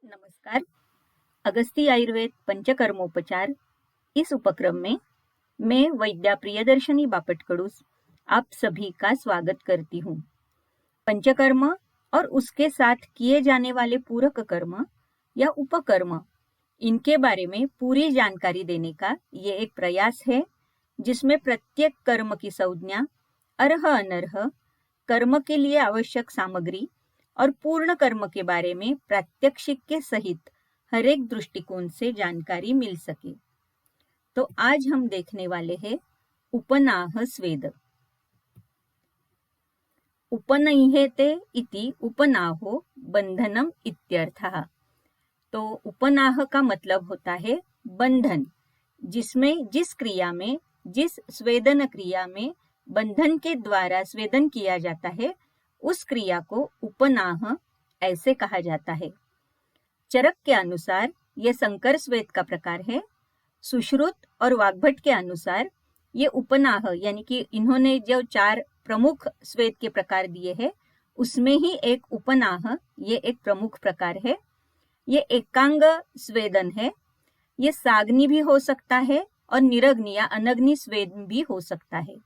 नमस्कार। अगस्ती आयुर्वेद पंचकर्मोपचार इस उपक्रम में मैं वैद्या प्रियदर्शनी बापटकडूस आप सभी का स्वागत करती हूँ। पंचकर्म और उसके साथ किए जाने वाले पूरक कर्म या उपकर्म, इनके बारे में पूरी जानकारी देने का ये एक प्रयास है, जिसमें प्रत्येक कर्म की संज्ञा, अर्ह अनर्ह, कर्म के लिए आवश्यक सामग्री और पूर्ण कर्म के बारे में प्रात्यक्षिक के सहित हर एक दृष्टिकोण से जानकारी मिल सके। तो आज हम देखने वाले हैं उपनाह स्वेद। उपनह्यते इति उपनाहो बंधनम इत्यर्थः। तो उपनाह का मतलब होता है बंधन, जिसमें जिस क्रिया में, जिस स्वेदन क्रिया में बंधन के द्वारा स्वेदन किया जाता है, उस क्रिया को उपनाह ऐसे कहा जाता है। चरक के अनुसार यह संकर स्वेद का प्रकार है। सुश्रुत और वाग्भट के अनुसार ये उपनाह, यानी कि इन्होंने जो 4 प्रमुख स्वेद के प्रकार दिए हैं, उसमें ही एक उपनाह ये एक प्रमुख प्रकार है। ये एकांग स्वेदन है। ये साग्नि भी हो सकता है और निरग्नि या अनग्नि स्वेद भी हो सकता है,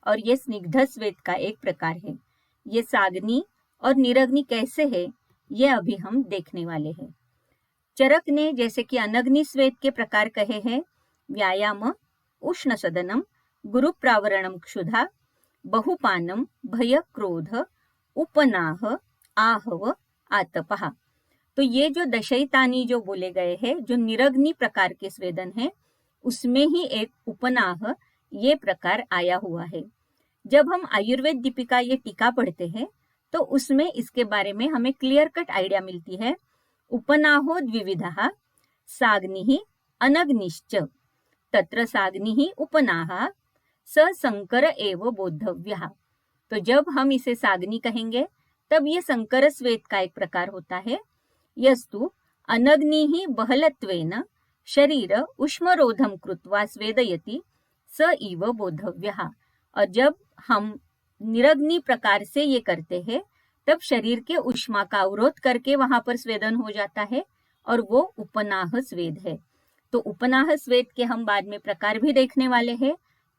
और ये स्निग्ध स्वेद का एक प्रकार है। ये साग्नि और निरग्नि कैसे है, ये अभी हम देखने वाले हैं। चरक ने जैसे कि अनग्नि स्वेद के प्रकार कहे हैं: व्यायाम, उष्ण सदनम, गुरु प्रावरणम क्षुधा, बहुपानम, भय क्रोध, उपनाह, आहव, आतपः। तो ये जो दशैतानी जो बोले गए हैं, जो निरग्नि प्रकार के स्वेदन है, उसमें ही एक उपनाह ये प्रकार आया हुआ है। जब हम आयुर्वेद दीपिका ये टीका पढ़ते हैं, तो उसमें इसके बारे में हमें क्लियर कट आइडिया मिलती है। उपनाहो द्विविधः, साग्निः अनग्निश्च, तत्र साग्निः उपनाः स संकर एव बोद्धव्यः। तो जब हम इसे साग्नि कहेंगे, तब ये संकर स्वेद का एक प्रकार होता है। यस्तु अनग्निः बहलत्वेन शरीर उष्मरोधम कृत्वा स्वेदयति स इव बोद्धव्यः। और जब हम निरग्नि प्रकार से ये करते हैं, तब शरीर के उष्मा का अवरोध करके वहां पर स्वेदन हो जाता है, और वो उपनाह स्वेद है। तो उपनाह स्वेद के हम बाद में प्रकार भी देखने वाले हैं,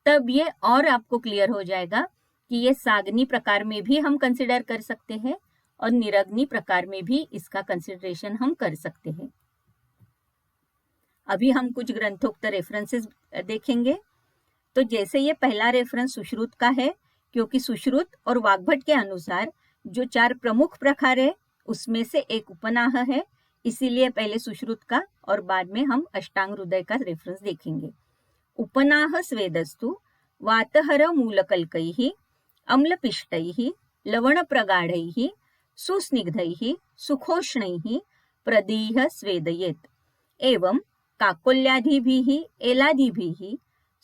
तब ये और आपको क्लियर हो जाएगा कि ये साग्नि प्रकार में भी हम कंसिडर कर सकते हैं और निरग्नि प्रकार में भी इसका कंसिडरेशन हम कर सकते हैं। अभी हम कुछ ग्रंथोक्त रेफरेंसेस देखेंगे। तो जैसे ये पहला रेफरेंस सुश्रुत का है, क्योंकि सुश्रुत और वाग्भट के अनुसार जो 4 प्रमुख प्रकार है, उसमें से एक उपनाह है, इसीलिए पहले सुश्रुत का और बाद में हम अष्टांग हृदय का रेफरेंस देखेंगे। उपनाह स्वेदस्तु वातहर मूलकल्कैः अम्लपिष्टैः लवणप्रगाढैः सुस्निग्धैः सुखोष्णैः प्रदीह स्वेदयेत्। एवं काकोल्यादिभिः एलादिभिः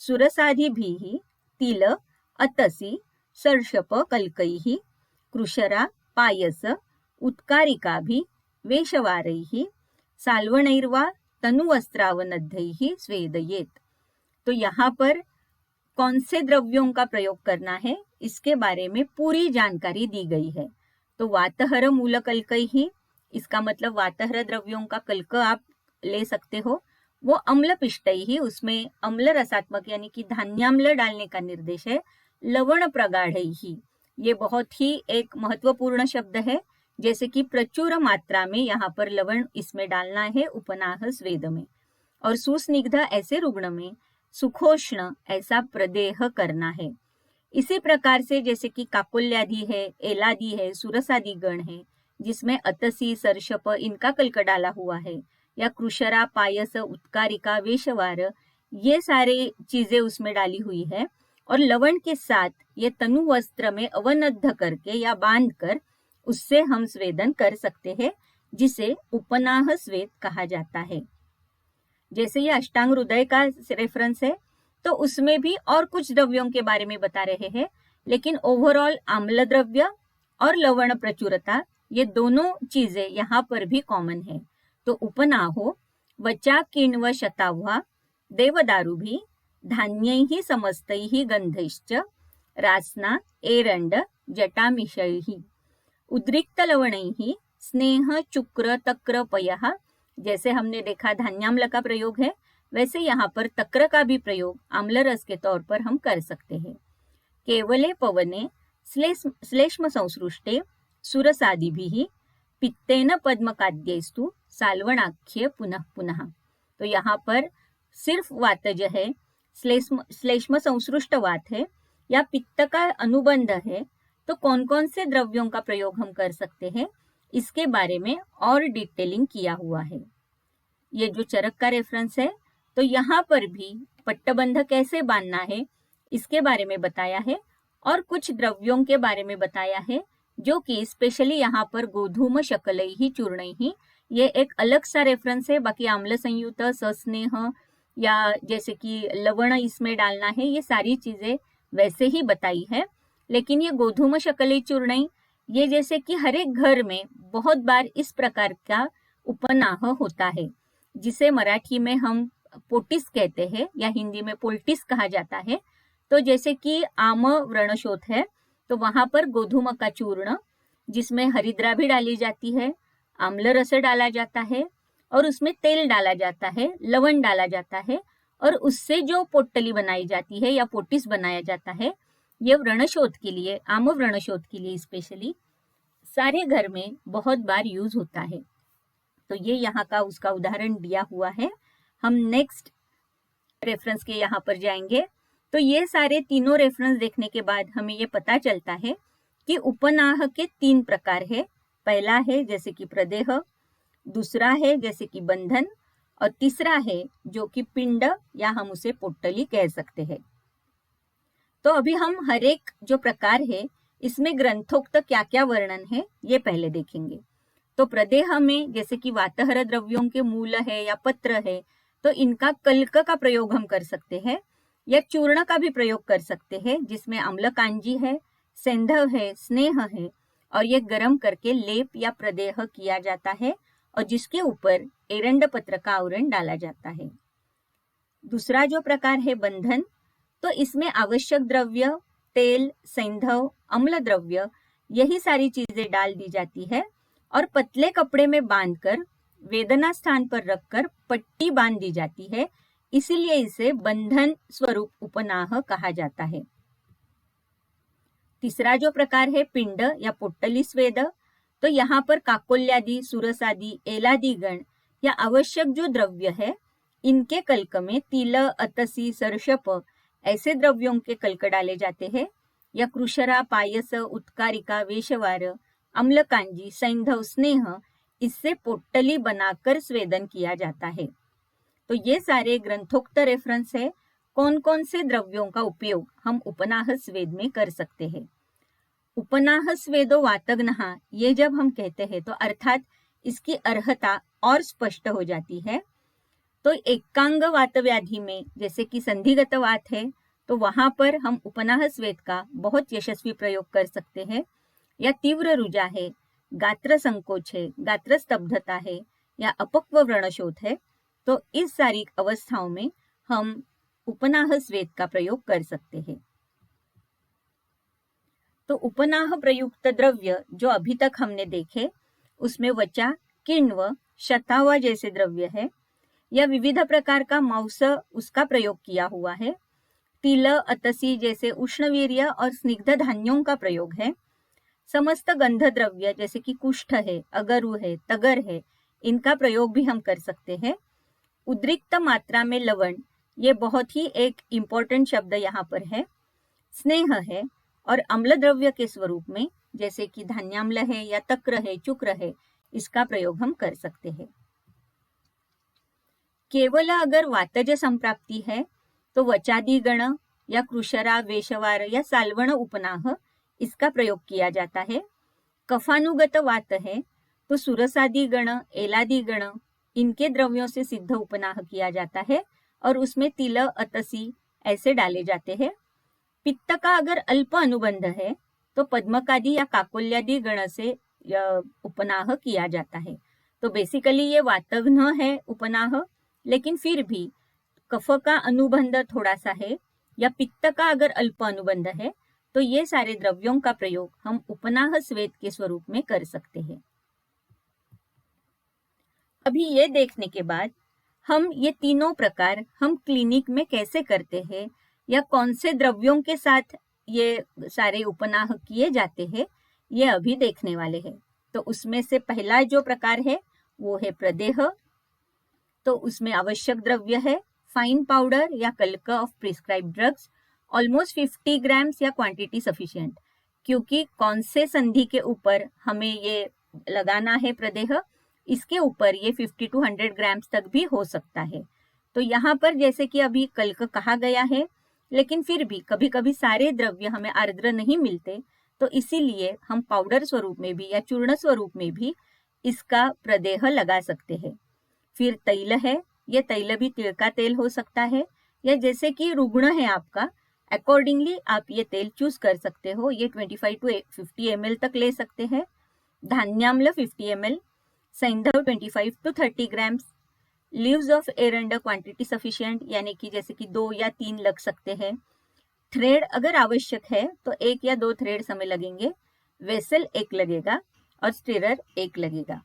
सुरसादिभिः तिल अतसि सर्षप कल्कैः कृशरा पायस उत्कारिकाभिः वेशवारैः साल्वणैर्वा तनुवस्त्रावनद्धैः स्वेदयेत्। तो यहाँ पर कौन से द्रव्यों का प्रयोग करना है, इसके बारे में पूरी जानकारी दी गई है। तो वातहर मूल कल्कैः, इसका मतलब वातहर द्रव्यों का कल्क आप ले सकते हो। वो अम्ल पिष्टैः, उसमें अम्ल रसात्मक यानी कि धान्याम्ल डालने का निर्देश है। लवण प्रगाढ़ैः, ये बहुत ही एक महत्वपूर्ण शब्द है, जैसे कि प्रचुर मात्रा में यहाँ पर लवण इसमें डालना है उपनाह स्वेद में। और सुस्निग्ध ऐसे रुग्ण में, सुखोष्ण ऐसा प्रदेह करना है। इसी प्रकार से जैसे कि काकोल्यादि है, एलादि है, सुरसादि गण है, जिसमें अतसी सर्षप इनका कल्क डाला हुआ है, या कृशरा पायस उत्कारिका वेशवार, ये सारे चीजें उसमें डाली हुई है। और लवण के साथ ये तनु वस्त्र में अवनद्ध करके या बांध कर उससे हम स्वेदन कर सकते हैं, जिसे उपनाह स्वेद कहा जाता है। जैसे ये अष्टांग हृदय का रेफरेंस है, तो उसमें भी और कुछ द्रव्यों के बारे में बता रहे हैं, लेकिन ओवरऑल आम्ल द्रव्य और लवण प्रचुरता, ये दोनों चीजें यहाँ पर भी कॉमन है। तो उपनाहो वचा किण्व शताव्हा देवदारुभिः धान्यैः समस्तैः गन्धैश्च रास्ना एरण्ड जटामिषैः उद्रिक्तलवणैः स्नेह चुक्र तक्र पयः जैसे हमने देखा धान्याम्ल का प्रयोग है, वैसे यहाँ पर तक्र का भी प्रयोग आम्ल रस के तौर पर हम कर सकते हैं। केवले पवने श्लेष्म संसृष्टे सुरसादिभिः पित्तेन पद्मकाद्यैस्तु साल्वणाख्ये पुनः पुनः। तो यहाँ पर सिर्फ वातज है, श्लेष्म संसृष्ट वात है या पित्त का अनुबंध है, तो कौन कौन से द्रव्यों का प्रयोग हम कर सकते हैं, इसके बारे में और डिटेलिंग किया हुआ है। ये जो चरक का रेफरेंस है, तो यहाँ पर भी पट्टबंध कैसे बांधना है इसके बारे में बताया है और कुछ द्रव्यों के बारे में बताया है, जो कि स्पेशली यहाँ पर गोधूम शकलैः चूर्णैः, ये एक अलग सा रेफरेंस है। बाकी आम्ल संयुक्त, सस्नेह या जैसे कि लवण इसमें डालना है, ये सारी चीजें वैसे ही बताई है। लेकिन ये गोधूम शकलैः चूर्णैः, ये जैसे कि हर एक घर में बहुत बार इस प्रकार का उपनाह होता है, जिसे मराठी में हम पोटिस कहते हैं या हिंदी में पोल्टिस कहा जाता है। तो जैसे कि आम व्रणशोथ है, तो वहां पर गोधूम का चूर्ण, जिसमें हरिद्रा भी डाली जाती है, आम्ल रस डाला जाता है और उसमें तेल डाला जाता है, लवण डाला जाता है, और उससे जो पोटली बनाई जाती है या पोटिस बनाया जाता है, ये व्रणशोथ के लिए, आम व्रणशोथ के लिए स्पेशली सारे घर में बहुत बार यूज होता है। तो ये यहाँ का उसका उदाहरण दिया हुआ है। हम नेक्स्ट रेफरेंस के यहाँ पर जाएंगे। तो ये सारे तीनों रेफरेंस देखने के बाद हमें ये पता चलता है कि उपनाह के 3 प्रकार है। पहला है जैसे कि प्रदेह, दूसरा है जैसे कि बंधन, और तीसरा है जो कि पिंड या हम उसे पोटली कह सकते हैं। तो अभी हम हर एक जो प्रकार है इसमें ग्रंथोक्त क्या क्या वर्णन है ये पहले देखेंगे। तो प्रदेह में जैसे कि वातहर द्रव्यों के मूल है या पत्र है, तो इनका कल्क का प्रयोग हम कर सकते हैं या चूर्ण का भी प्रयोग कर सकते हैं, जिसमें अम्लकांजी है, सेंधव है, स्नेह है, और ये गर्म करके लेप या प्रदेह किया जाता है और जिसके ऊपर एरंड पत्र का आवरण डाला जाता है। दूसरा जो प्रकार है बंधन, तो इसमें आवश्यक द्रव्य तेल, सेंधव, अम्ल द्रव्य, यही सारी चीजें डाल दी जाती है और पतले कपड़े में बांधकर वेदना स्थान पर रखकर पट्टी बांध दी जाती है, इसीलिए इसे बंधन स्वरूप उपनाह कहा जाता है। तीसरा जो प्रकार है पिंड या पोट्टली स्वेद, तो यहाँ पर काकोल्यादि, सुरसादि, एलादि गण या आवश्यक जो द्रव्य है, इनके कल्क में तिल, अतसी, सर्षप ऐसे द्रव्यों के कल्क डाले जाते हैं, या कृशरा, पायस, उत्कारिका, वेशवार, अम्लकांजी, सैंधव, स्नेह, इससे पोट्टली बनाकर स्वेदन किया जाता है। तो ये सारे ग्रंथोक्त रेफरेंस है कौन कौन से द्रव्यों का उपयोग हम उपनाह स्वेद में कर सकते हैं। उपनाह स्वेदो वातग्नः, ये जब हम कहते हैं तो अर्थात इसकी अर्हता और स्पष्ट हो जाती है। तो एकांग वात व्याधि में जैसे कि संधिगत वात है, तो वहां पर हम उपनाह स्वेद का बहुत यशस्वी प्रयोग कर सकते हैं। या तीव्र रुजा है, गात्र संकोच है, गात्र स्तब्धता है या अपक्व व्रणशोथ है, तो इस सारी अवस्थाओं में हम उपनाह स्वेद का प्रयोग कर सकते हैं। तो उपनाह प्रयुक्त द्रव्य जो अभी तक हमने देखे, उसमें वचा, किण्व, शतावा जैसे द्रव्य है, या विविध प्रकार का मांस उसका प्रयोग किया हुआ है। तिल, अतसी जैसे उष्णवीर्य और स्निग्ध धान्यों का प्रयोग है। समस्त गंध द्रव्य जैसे कि कुष्ठ है, अगरु है, तगर है, इनका प्रयोग भी हम कर सकते हैं। उद्रिक्त मात्रा में लवण, ये बहुत ही एक इम्पोर्टेंट शब्द यहाँ पर है। स्नेह है, और अम्ल द्रव्य के स्वरूप में जैसे कि धान्याम्ल है या तक्र है, चुक्र है, इसका प्रयोग हम कर सकते हैं। केवल अगर वातज संप्राप्ति है तो वचादि गण या कृशरा, वेशवार या साल्वण उपनाह, इसका प्रयोग किया जाता है। कफानुगत वात है तो सुरसादि गण, एलादि गण, इनके द्रव्यों से सिद्ध उपनाह किया जाता है और उसमें तिल, अतसी ऐसे डाले जाते हैं। पित्त का अगर अल्प अनुबंध है तो पद्मकादि या काकोल्यादि गण से उपनाह किया जाता है। तो बेसिकली ये वातघ्न है उपनाह, लेकिन फिर भी कफ का अनुबंध थोड़ा सा है या पित्त का अगर अल्प अनुबंध है तो ये सारे द्रव्यों का प्रयोग हम उपनाह स्वेद के स्वरूप में कर सकते हैं। अभी ये देखने के बाद हम ये तीनों प्रकार हम क्लिनिक में कैसे करते हैं या कौन से द्रव्यों के साथ ये सारे उपनाह किए जाते हैं, ये अभी देखने वाले हैं। तो उसमें से पहला जो प्रकार है वो है प्रदेह। तो उसमें आवश्यक द्रव्य है फाइन पाउडर या कल्क of prescribed drugs, almost 50 grams या क्वांटिटी सफिशिएंट। क्योंकि कौन से संधि के ऊपर हमें ये लगाना है प्रदेह, इसके ऊपर ये 50 to 100 ग्राम्स तक भी हो सकता है। तो यहाँ पर जैसे कि अभी कल्क कहा गया है, लेकिन फिर भी कभी कभी सारे द्रव्य हमें आर्द्र नहीं मिलते, तो इसीलिए हम पाउडर स्वरूप में भी या चूर्ण स्वरूप में भी इसका प्रदेह लगा सकते हैं। फिर तैल है, ये तैल भी तिल का तेल हो सकता है, या जैसे कि रुग्ण है आपका, अकॉर्डिंगली आप ये तेल चूज कर सकते हो। ये 25 to 50 ml तक ले सकते हैं। धान्याम्ल 50 ml, सैंधव 25 to 30 ग्राम्स, लीव्स ऑफ एरंड क्वांटिटी सफिशिएंट, यानी कि जैसे कि 2 या 3 लग सकते हैं। थ्रेड अगर आवश्यक है तो 1 या 2 थ्रेड हमें लगेंगे। वेसल 1 लगेगा और स्टिरर 1 लगेगा।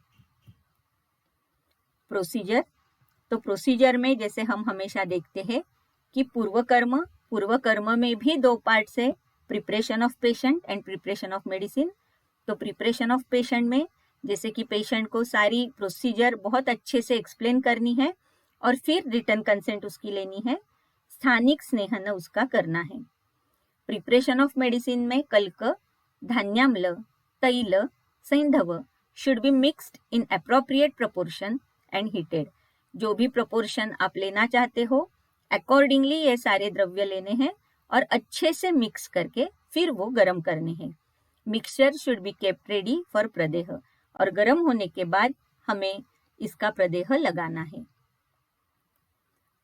प्रोसीजर, तो प्रोसीजर में जैसे हम हमेशा देखते हैं कि पूर्व कर्म में भी 2 पार्ट्स है, preparation of patient and preparation of medicine. तो प्रिपरेशन ऑफ पेशेंट में जैसे कि पेशेंट को सारी प्रोसीजर बहुत अच्छे से एक्सप्लेन करनी है और फिर रिटर्न कंसेंट उसकी लेनी है, स्थानिक स्नेहन उसका करना है। प्रिपरेशन ऑफ मेडिसिन में कल्क, धान्याम्ल, तैल, सैंधव should be mixed in appropriate proportion and heated. जो भी प्रोपोर्शन आप लेना चाहते हो अकॉर्डिंगली ये सारे द्रव्य लेने हैं और अच्छे से मिक्स करके फिर वो गर्म करने हैं। Mixture should be kept ready for प्रदेह, और गर्म होने के बाद हमें इसका प्रदेह लगाना है।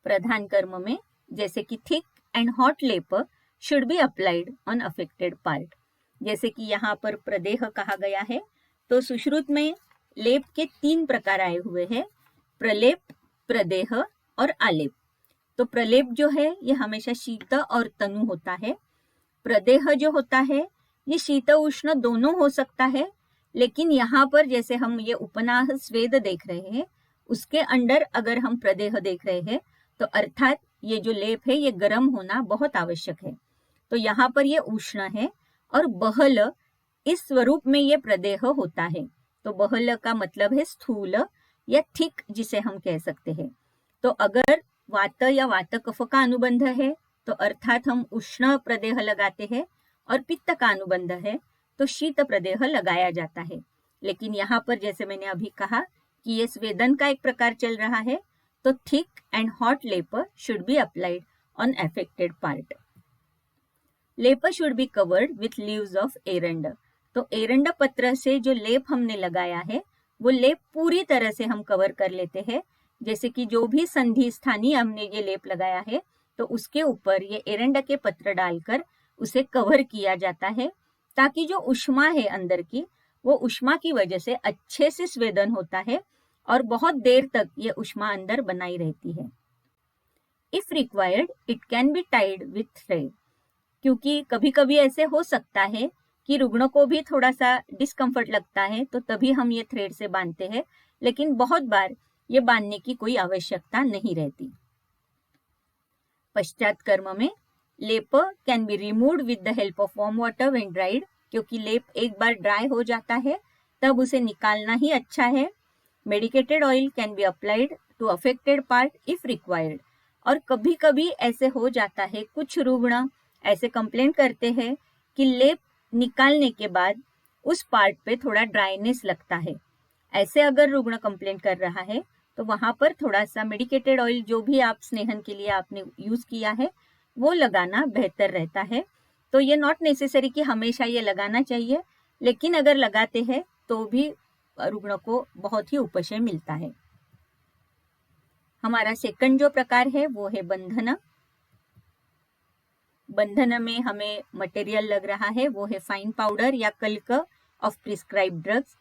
प्रधान कर्म में जैसे कि थिक एंड हॉट लेप should be applied on affected part. जैसे कि यहाँ पर प्रदेह कहा गया है, तो सुश्रुत में लेप के 3 प्रकार आए हुए हैं, प्रलेप, प्रदेह और आलेप। तो प्रलेप जो है ये हमेशा शीत और तनु होता है। प्रदेह जो होता है ये शीत उष्ण दोनों हो सकता है, लेकिन यहाँ पर जैसे हम ये उपनाह स्वेद देख रहे हैं, उसके अंडर अगर हम प्रदेह देख रहे हैं तो अर्थात ये जो लेप है ये गर्म होना बहुत आवश्यक है। तो यहाँ पर ये उष्ण है और बहल इस स्वरूप में ये प्रदेह होता है। तो बहल का मतलब है स्थूल या थिक, जिसे हम कह सकते हैं। तो अगर वात या वात कफ का अनुबंध है तो अर्थात हम उष्ण प्रदेह लगाते हैं, और पित्त का अनुबंध है तो शीत प्रदेह लगाया जाता है। लेकिन यहाँ पर जैसे मैंने अभी कहा कि ये स्वेदन का एक प्रकार चल रहा है, तो थिक एंड हॉट लेप should be applied on affected part. लेप should be covered with leaves of एरंड। तो एरंड पत्र से जो लेप हमने लगाया है वो लेप पूरी तरह से हम कवर कर लेते हैं। जैसे कि जो भी संधि स्थानीय हमने ये लेप लगाया है तो उसके ऊपर ये एरंड के पत्र डालकर उसे कवर किया जाता है, ताकि जो उष्मा है अंदर की, वो उष्मा की वजह से अच्छे से स्वेदन होता है और बहुत देर तक ये उष्मा अंदर बनाई रहती है। If required it can be tied with thread, क्योंकि कभी कभी ऐसे हो सकता है कि रुग्ण को भी थोड़ा सा डिस्कम्फर्ट लगता है, तो तभी हम ये थ्रेड से बांधते हैं, लेकिन बहुत बार ये बांधने की कोई आवश्यकता नहीं रहती। पश्चात कर्म में लेप can be removed with the help of warm water when dried, क्योंकि लेप एक बार ड्राई हो जाता है तब उसे निकालना ही अच्छा है। Medicated oil can be applied to affected part if required, और कभी कभी ऐसे हो जाता है, कुछ रुग्ण ऐसे कंप्लेन करते हैं कि लेप निकालने के बाद उस पार्ट पे थोड़ा ड्राइनेस लगता है। ऐसे अगर रुग्ण कंप्लेन कर रहा है तो वहां पर थोड़ा सा मेडिकेटेड ऑयल जो भी आप स्नेहन के लिए आपने यूज किया है वो लगाना बेहतर रहता है। तो ये नॉट नेसेसरी कि हमेशा ये लगाना चाहिए, लेकिन अगर लगाते हैं तो भी रुग्ण को बहुत ही उपशय मिलता है। हमारा सेकंड जो प्रकार है वो है बंधन। बंधन में हमें मटेरियल लग रहा है वो है फाइन पाउडर या कल्क ऑफ प्रिस्क्राइब ड्रग्स।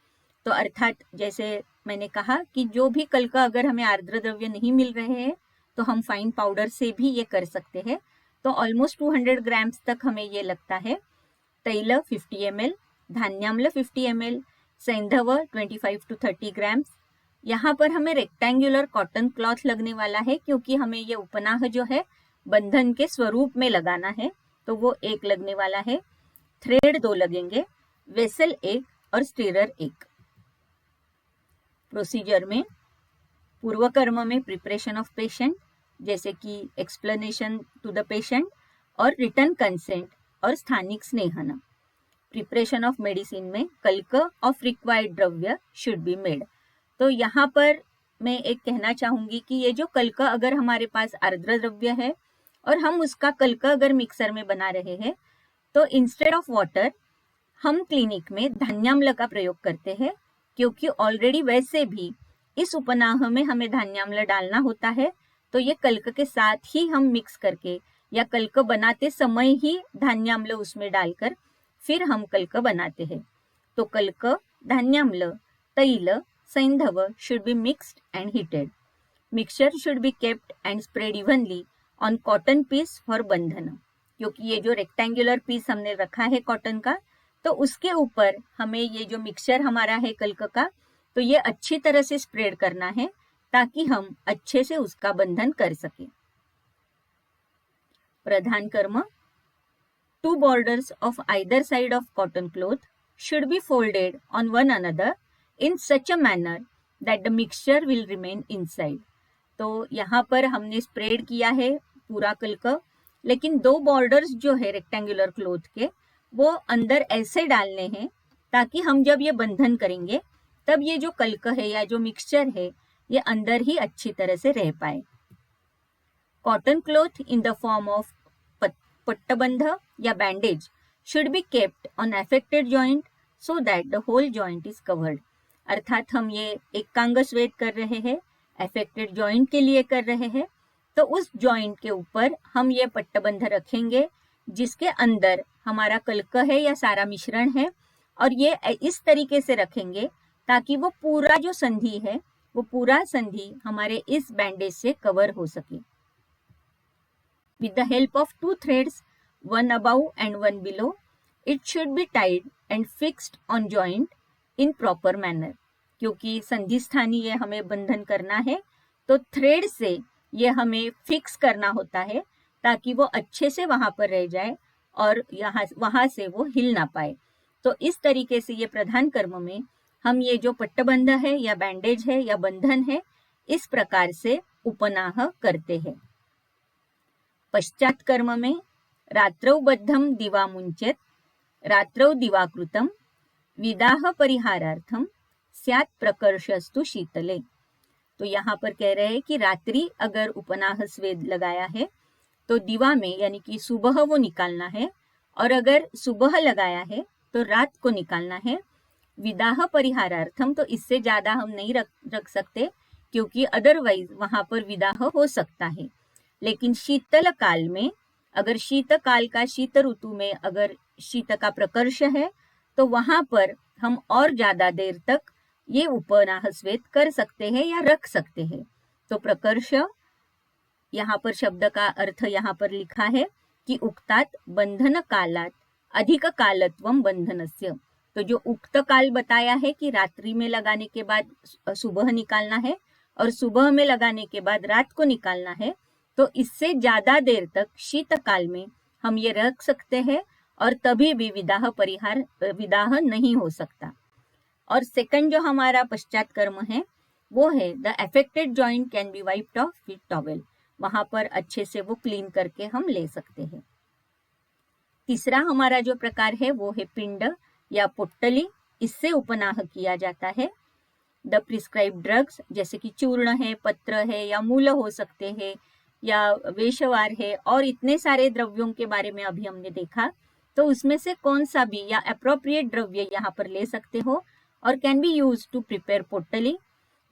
तो अर्थात जैसे मैंने कहा कि जो भी कल्क अगर हमें आर्द्र द्रव्य नहीं मिल रहे हैं तो हम फाइन पाउडर से भी ये कर सकते हैं। तो ऑलमोस्ट 200 ग्राम्स तक हमें ये लगता है। तैल 50 ml, धान्याम्ल 50 ml, सैंधव 25 to 30 ग्राम्स, यहाँ पर हमें रेक्टेंगुलर कॉटन क्लॉथ लगने वाला है, क्योंकि हमें ये उपनाह जो है बंधन के स्वरूप में लगाना है, तो वो एक लगने वाला है। थ्रेड 2 लगेंगे, वेसल 1 और स्टीरर 1। प्रोसीजर में पूर्व कर्म में प्रिपरेशन ऑफ पेशेंट, जैसे कि एक्सप्लेनेशन टू द पेशेंट और रिटर्न कंसेंट और स्थानिक स्नेहन। प्रिपरेशन ऑफ मेडिसिन में कल्क ऑफ रिक्वायर्ड द्रव्य शुड बी मेड। तो यहाँ पर मैं एक कहना चाहूंगी कि ये जो कल्क अगर हमारे पास आर्द्र द्रव्य है और हम उसका कल्क अगर मिक्सर में बना रहे हैं, तो इंस्टेड ऑफ वाटर हम क्लिनिक में धान्याम्ल का प्रयोग करते हैं, क्योंकि ऑलरेडी वैसे भी इस उपनाह में हमें धान्याम्ल डालना होता है। तो ये कल्क के साथ ही हम मिक्स करके या कल्क बनाते समय ही धान्याम्ल उसमें डालकर फिर हम कल्क बनाते हैं। तो कल्क, धान्याम्ल, तैल, सैंधव should be mixed and heated. Mixture should be kept and spread evenly on cotton piece for बंधन। क्योंकि ये जो रेक्टेंगुलर पीस हमने रखा है कॉटन का, तो उसके ऊपर हमें ये जो मिक्सचर हमारा है कल्क का, तो ये अच्छी तरह से स्प्रेड करना है ताकि हम अच्छे से उसका बंधन कर सके। प्रधान कर्म, 2 borders of either side of cotton cloth should be folded on one another in such a manner that the mixture will remain inside। तो यहाँ पर हमने स्प्रेड किया है पूरा कल्क, लेकिन 2 बॉर्डर्स जो है रेक्टेंगुलर क्लोथ के, वो अंदर ऐसे डालने हैं ताकि हम जब ये बंधन करेंगे तब ये जो कल्क है या जो मिक्सचर है ये अंदर ही अच्छी तरह से रह पाए। Cotton cloth in the form of पट्टबंध या bandage should be kept on affected joint so that the whole joint is covered. अर्थात हम ये एक कांगस्वेद कर रहे हैं, अफेक्टेड जॉइंट के लिए कर रहे हैं, तो उस जॉइंट के ऊपर हम ये पट्टबंध रखेंगे जिसके अंदर हमारा कल्क है या सारा मिश्रण है, और ये इस तरीके से रखेंगे ताकि वो पूरा जो संधि है वो पूरा संधि हमारे इस बैंडेज से कवर हो सके। With the help of 2 threads, one above and one below, it should be tied and fixed on joint in proper manner। क्योंकि संधि स्थानी ये हमें बंधन करना है, तो थ्रेड से ये हमें फिक्स करना होता है ताकि वो अच्छे से वहां पर रह जाए और वहां से वो हिल ना पाए। तो इस तरीके से ये प्रधान कर्म में हम ये जो पट्टबंध है या बैंडेज है या बंधन है, इस प्रकार से उपनाह करते हैं। पश्चात कर्म में रात्रौ बद्धम दिवा मुंचेत, रात्रौ दिवाकृतम, विदाह परिहारार्थम स्यात् प्रकर्षस्तु शीतले। तो यहाँ पर कह रहे हैं कि रात्रि अगर उपनाह स्वेद लगाया है तो दिवा में यानी कि सुबह वो निकालना है, और अगर सुबह लगाया है तो रात को निकालना है। विदाह परिहारार्थम, तो इससे ज्यादा हम नहीं रख सकते क्योंकि अदरवाइज वहां पर विदाह हो सकता है। लेकिन शीतल काल में, अगर शीतकाल का शीत ऋतु में अगर शीत का प्रकर्ष है तो वहां पर हम और ज्यादा देर तक ये उपनाह स्वेद कर सकते हैं या रख सकते हैं। तो प्रकर्ष, यहाँ पर शब्द का अर्थ यहाँ पर लिखा है कि उक्तात बंधन कालात अधिक कालत्वम बंधनस्य। तो जो उक्त काल बताया है कि रात्रि में लगाने के बाद सुबह निकालना है और सुबह में लगाने के बाद रात को निकालना है, तो इससे ज्यादा देर तक शीतकाल में हम ये रख सकते हैं और तभी भी विदाह नहीं हो सकता। और सेकंड जो हमारा पश्चात कर्म है वो है the affected joint can be wiped off with towel. वहां पर अच्छे से वो क्लीन करके हम ले सकते हैं। तीसरा हमारा जो प्रकार है वो है पिंड या पोट्टली, इससे उपनाह किया जाता है। द प्रिस्क्राइब ड्रग्स, जैसे कि चूर्ण है, पत्र है या मूल हो सकते हैं या वेशवार है, और इतने सारे द्रव्यों के बारे में अभी हमने देखा, तो उसमें से कौन सा भी या अप्रोप्रिएट द्रव्य यहाँ पर ले सकते हो और can be use to prepare pottali.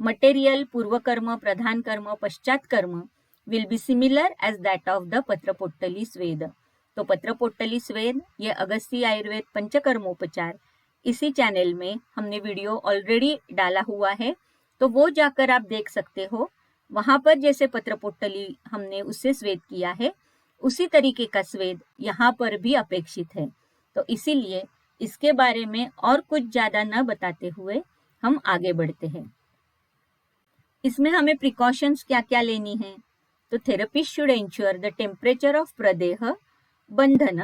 Material पूर्व कर्म, प्रधान कर्म, पश्चात कर्म will be similar as that of the पत्र पोट्टली स्वेद। तो पत्र पोट्टली स्वेद, ये अगस्ती आयुर्वेद पंचकर्मोपचार, इसी चैनल में हमने वीडियो ऑलरेडी डाला हुआ है, तो वो जाकर आप देख सकते हो। वहां पर जैसे पत्र पोट्टली हमने उससे स्वेद किया है, उसी तरीके का स्वेद यहाँ पर भी अपेक्षित है। तो इसीलिए इसके बारे में और कुछ ज्यादा न बताते हुए हम आगे बढ़ते हैं। इसमें हमें प्रिकॉशंस क्या क्या लेनी है? तो therapist should ensure the temperature of प्रदेह, बंधन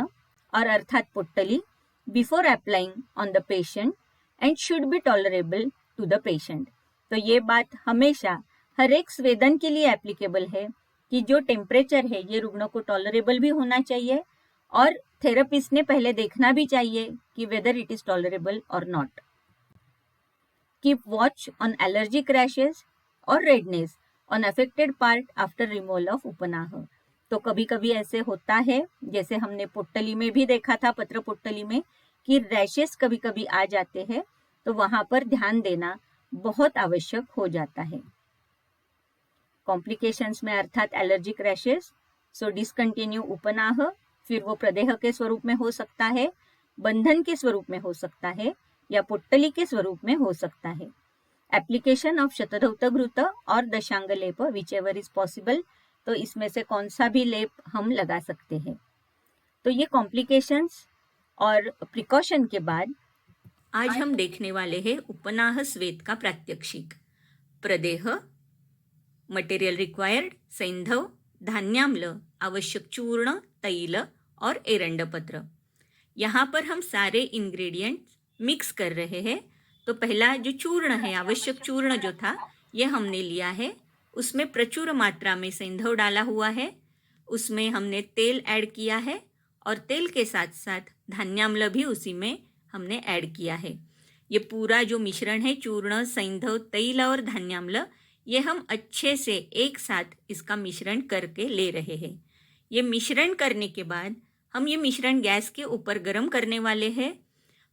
और अर्थात pottali before applying on the patient and should be tolerable to the patient. तो ये बात हमेशा हर एक स्वेदन के लिए एप्लीकेबल है कि जो टेम्परेचर है ये रुग्ण को टॉलरेबल भी होना चाहिए और थेरेपिस्ट ने पहले देखना भी चाहिए कि वेदर इट इज टॉलरेबल और not. Keep watch on allergic rashes और redness on affected part after removal of उपनाह। तो कभी कभी ऐसे होता है, जैसे हमने पोट्टली में भी देखा था, पत्र पोट्टली में, कि रैशेस कभी कभी आ जाते हैं, तो वहां पर ध्यान देना बहुत आवश्यक हो जाता है। कॉम्प्लिकेशंस में अर्थात एलर्जिक रैशेस, सो डिसकंटिन्यू उपनाह, फिर वो प्रदेह के स्वरूप में हो सकता है, बंधन के स्वरूप में हो सकता है या पोट्टली के स्वरूप में हो सकता है। एप्लीकेशन ऑफ शतधौत घृत और दशांग लेप विच एवर इज पॉसिबल, तो इसमें से कौन सा भी लेप हम लगा सकते हैं। तो ये कॉम्प्लिकेशंस और प्रिकॉशन के बाद आज हम देखने वाले हैं उपनाह स्वेद का प्रात्यक्षिक। प्रदेह, मटेरियल रिक्वायर्ड, सैंधव, धान्याम्ल, आवश्यक चूर्ण, तैल और एरंडपत्र। यहाँ पर हम सारे इंग्रेडिएंट्स मिक्स कर रहे हैं। तो पहला जो चूर्ण है, आवश्यक चूर्ण जो था, ये हमने लिया है। उसमें प्रचुर मात्रा में सैंधव डाला हुआ है, उसमें हमने तेल ऐड किया है और तेल के साथ साथ धान्याम्ल भी उसी में हमने ऐड किया है। ये पूरा जो मिश्रण है, चूर्ण, सैंधव, तैल और धान्याम्ल, ये हम अच्छे से एक साथ इसका मिश्रण करके ले रहे हैं। ये मिश्रण करने के बाद हम ये मिश्रण गैस के ऊपर गर्म करने वाले हैं।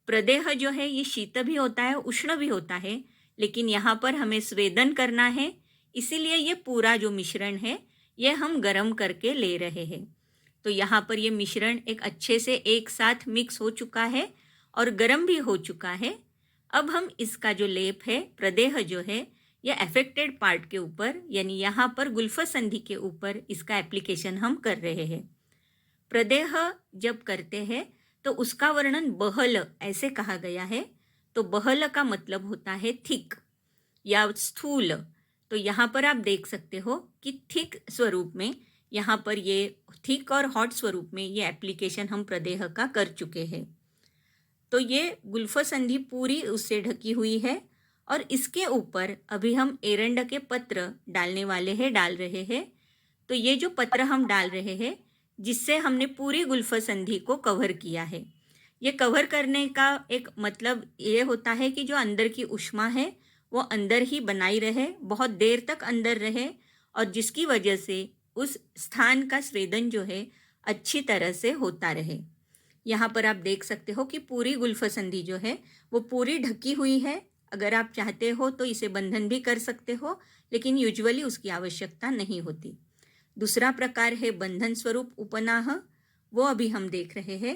प्रदेह जो है ये शीत भी होता है, उष्ण भी होता है, लेकिन यहाँ पर हमें स्वेदन करना है, इसीलिए ये पूरा जो मिश्रण है ये हम गर्म करके ले रहे हैं। तो यहाँ पर ये मिश्रण एक अच्छे से एक साथ मिक्स हो चुका है और गर्म भी हो चुका है। अब हम इसका जो लेप है, प्रदेह जो है, ये अफेक्टेड पार्ट के ऊपर, यानी यहाँ पर गुल्फ संधि के ऊपर इसका एप्लीकेशन हम कर रहे हैं। प्रदेह जब करते हैं तो उसका वर्णन बहल ऐसे कहा गया है। तो बहल का मतलब होता है थिक या स्थूल। तो यहाँ पर आप देख सकते हो कि थिक स्वरूप में, यहाँ पर ये थिक और हॉट स्वरूप में ये एप्लीकेशन हम प्रदेह का कर चुके हैं। तो ये गुल्फ संधि पूरी उससे ढकी हुई है और इसके ऊपर अभी हम एरंड के पत्र डालने वाले हैं, डाल रहे हैं। तो ये जो पत्र हम डाल रहे हैं, जिससे हमने पूरी गुल्फ संधि को कवर किया है। ये कवर करने का एक मतलब ये होता है कि जो अंदर की ऊष्मा है वो अंदर ही बनाई रहे, बहुत देर तक अंदर रहे, और जिसकी वजह से उस स्थान का स्वेदन जो है अच्छी तरह से होता रहे। यहाँ पर आप देख सकते हो कि पूरी गुल्फ संधि जो है वो पूरी ढकी हुई है। अगर आप चाहते हो तो इसे बंधन भी कर सकते हो, लेकिन यूजुअली उसकी आवश्यकता नहीं होती। दूसरा प्रकार है बंधन स्वरूप उपनाह, वो अभी हम देख रहे हैं।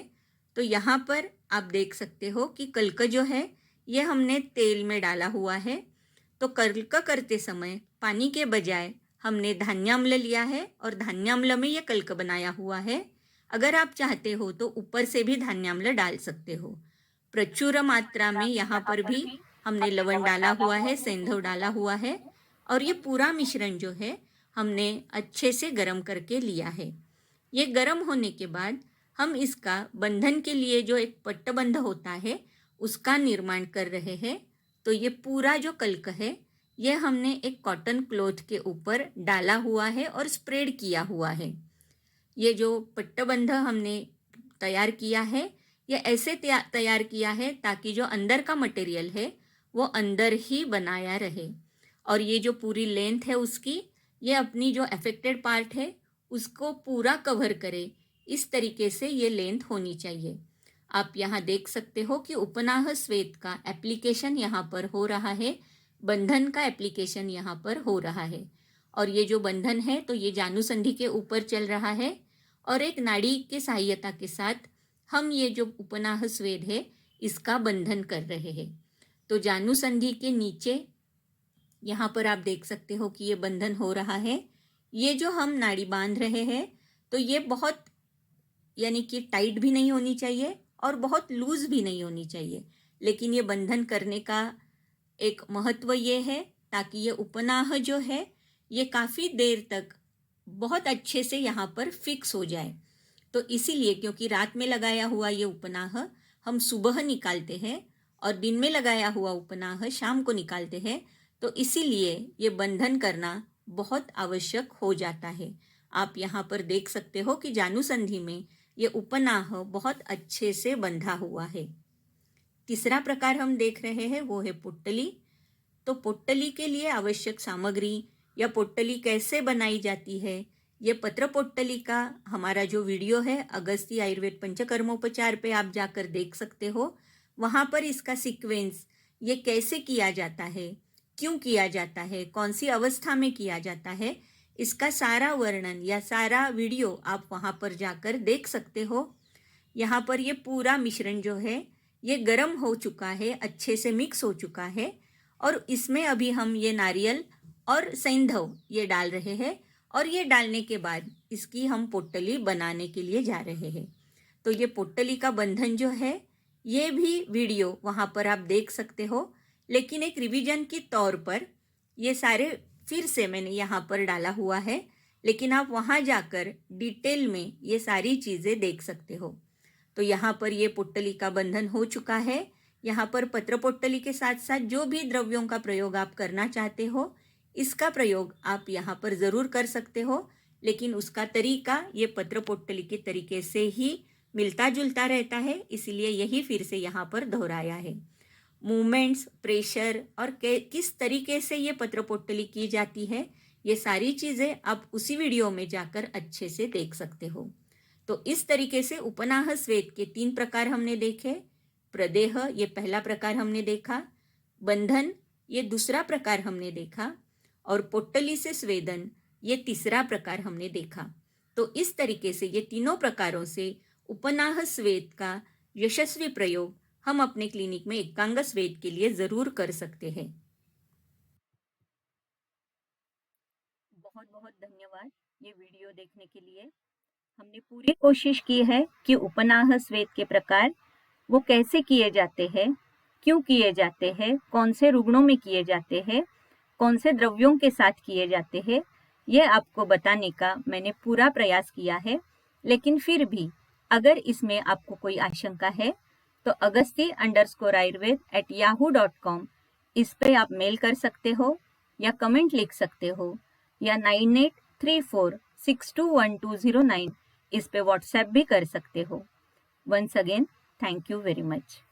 तो यहाँ पर आप देख सकते हो कि कल्क जो है ये हमने तेल में डाला हुआ है। तो कल्क करते समय पानी के बजाय हमने धान्याम्ल लिया है और धान्याम्ल में ये कल्क बनाया हुआ है। अगर आप चाहते हो तो ऊपर से भी धान्याम्ल डाल सकते हो। प्रचुर मात्रा में यहाँ पर भी हमने लवण डाला हुआ है, सैंधव डाला हुआ है, और ये पूरा मिश्रण जो है हमने अच्छे से गर्म करके लिया है। ये गर्म होने के बाद हम इसका बंधन के लिए जो एक पट्टबंध होता है उसका निर्माण कर रहे हैं। तो ये पूरा जो कल्क है ये हमने एक कॉटन क्लॉथ के ऊपर डाला हुआ है और स्प्रेड किया हुआ है। ये जो पट्टबंध हमने तैयार किया है ये ऐसे तैयार किया है ताकि जो अंदर का मटेरियल है वो अंदर ही बनाया रहे, और ये जो पूरी लेंथ है उसकी, ये अपनी जो अफेक्टेड पार्ट है उसको पूरा कवर करे, इस तरीके से ये लेंथ होनी चाहिए। आप यहाँ देख सकते हो कि उपनाह स्वेद का एप्लीकेशन यहाँ पर हो रहा है, बंधन का एप्लीकेशन यहाँ पर हो रहा है। और ये जो बंधन है तो ये जानुसंधि के ऊपर चल रहा है, और एक नाड़ी के सहायता के साथ हम ये जो उपनाह स्वेद है इसका बंधन कर रहे हैं। तो जानुसंधि के नीचे यहाँ पर आप देख सकते हो कि ये बंधन हो रहा है। ये जो हम नाड़ी बांध रहे हैं तो ये बहुत, यानी कि टाइट भी नहीं होनी चाहिए और बहुत लूज भी नहीं होनी चाहिए, लेकिन ये बंधन करने का एक महत्व ये है ताकि ये उपनाह जो है ये काफ़ी देर तक बहुत अच्छे से यहाँ पर फिक्स हो जाए। तो इसीलिए, क्योंकि रात में लगाया हुआ ये उपनाह हम सुबह निकालते हैं और दिन में लगाया हुआ उपनाह शाम को निकालते हैं, तो इसीलिए ये बंधन करना बहुत आवश्यक हो जाता है। आप यहाँ पर देख सकते हो कि जानुसंधि में ये उपनाह बहुत अच्छे से बंधा हुआ है। तीसरा प्रकार हम देख रहे हैं वो है पोट्टली। तो पोट्टली के लिए आवश्यक सामग्री या पोट्टली कैसे बनाई जाती है, ये पत्र पोट्टली का हमारा जो वीडियो है अगस्ती आयुर्वेद पंचकर्मोपचार पे आप जाकर देख सकते हो। वहाँ पर इसका सीक्वेंस, ये कैसे किया जाता है, क्यों किया जाता है, कौन सी अवस्था में किया जाता है, इसका सारा वर्णन या सारा वीडियो आप वहाँ पर जाकर देख सकते हो। यहाँ पर ये पूरा मिश्रण जो है ये गर्म हो चुका है, अच्छे से मिक्स हो चुका है और इसमें अभी हम ये नारियल और सैंधव ये डाल रहे हैं और ये डालने के बाद इसकी हम पोट्टली बनाने के लिए जा रहे हैं। तो ये पोट्टली का बंधन जो है ये भी वीडियो वहाँ पर आप देख सकते हो, लेकिन एक रिवीजन के तौर पर ये सारे फिर से मैंने यहाँ पर डाला हुआ है, लेकिन आप वहाँ जाकर डिटेल में ये सारी चीज़ें देख सकते हो। तो यहाँ पर ये पोट्टली का बंधन हो चुका है। यहाँ पर पत्र पोट्टली के साथ साथ जो भी द्रव्यों का प्रयोग आप करना चाहते हो इसका प्रयोग आप यहाँ पर ज़रूर कर सकते हो, लेकिन उसका तरीका ये पत्र पोट्टली के तरीके से ही मिलता जुलता रहता है, इसीलिए यही फिर से यहाँ पर दोहराया है। मूवमेंट्स, प्रेशर और किस तरीके से ये पत्र पोट्टली की जाती है, ये सारी चीज़ें आप उसी वीडियो में जाकर अच्छे से देख सकते हो। तो इस तरीके से उपनाह स्वेद के 3 प्रकार हमने देखे। प्रदेह ये पहला प्रकार हमने देखा, बंधन ये दूसरा प्रकार हमने देखा और पोट्टली से स्वेदन ये तीसरा प्रकार हमने देखा। तो इस तरीके से ये तीनों प्रकारों से उपनाह स्वेद का यशस्वी प्रयोग हम अपने क्लिनिक में एकांग स्वेद के लिए ज़रूर कर सकते हैं। बहुत बहुत धन्यवाद ये वीडियो देखने के लिए। हमने पूरी कोशिश की है कि उपनाह स्वेद के प्रकार वो कैसे किए जाते हैं, क्यों किए जाते हैं, कौन से रुग्णों में किए जाते हैं, कौन से द्रव्यों के साथ किए जाते हैं, ये आपको बताने का मैंने पूरा प्रयास किया है। लेकिन फिर भी अगर इसमें आपको कोई आशंका है तो agasti_ayurved@yahoo.com इस पे आप मेल कर सकते हो या कमेंट लिख सकते हो या 9834621209 इस पे व्हाट्सएप भी कर सकते हो। Once again thank you very much.